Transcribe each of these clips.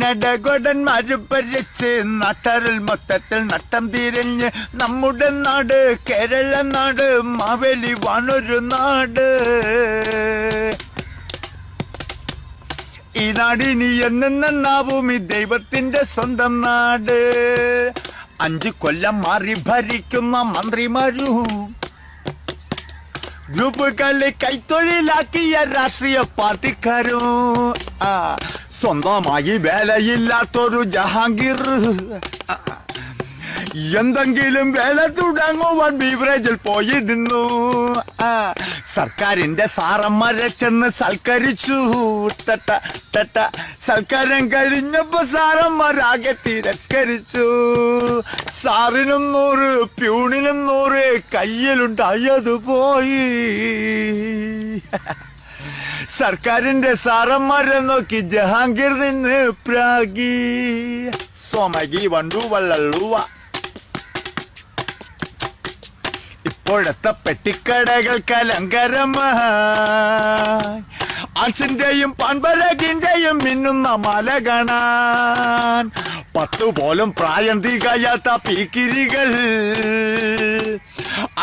നടകൊടന്മാര് ഭരിച്ച് നാട്ടാരിൽ മൊത്തത്തിൽ നട്ടം തിരിഞ്ഞ് നമ്മുടെ നാട് കേരള നാട് മാവേലി വാണൊരു നാട്. ഈ നാടിനി എന്നെന്നാവും ഈ ദൈവത്തിന്റെ സ്വന്തം നാട്. 5 കൊല്ലം മാറി ഭരിക്കുന്ന മന്ത്രിമാരും ഗ്രൂപ്പുകളെ കൈത്തൊഴിലാക്കിയ രാഷ്ട്രീയ പാർട്ടിക്കാരും സ്വന്തമായി വേലയില്ലാത്തൊരു ജഹാംഗീർ എന്തെങ്കിലും വേല തുടങ്ങുവാൻ ബീവറേജിൽ പോയി നിന്നു. സർക്കാരിന്റെ സാറന്മാരെ ചെന്ന് സൽക്കരിച്ചു. സൽക്കാരം കഴിഞ്ഞപ്പോ സാറന്മാരാകെ തിരസ്കരിച്ചു. സാറിനും 100 പ്യൂണിനും 100 കയ്യിലുണ്ടായത് പോയി. സർക്കാരിന്റെ സാറന്മാരെ നോക്കി ജഹാംഗീർ നിന്ന് പ്രാഗി. സോമകി വണ്ടു വള്ളള്ളുവ. ഇപ്പോഴത്തെ പെട്ടിക്കടകൾക്ക് അലങ്കാരമായി ആൻസിന്റെയും പാൻപരകിന്റെയും മിന്നുന്ന മാല കാണാൻ 10 പോലും പ്രായം തികയാത്ത പീക്കിരികൾ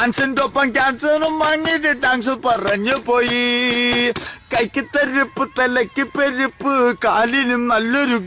ആൻസിന്റെ ഒപ്പം ക്യാൻസറും വാങ്ങിയിട്ട് ഡാൻസ് പറഞ്ഞു പോയി. കൈക്ക് തെരുപ്പ്, തലയ്ക്ക് പെരുപ്പ്, കാലിനും നല്ലൊരു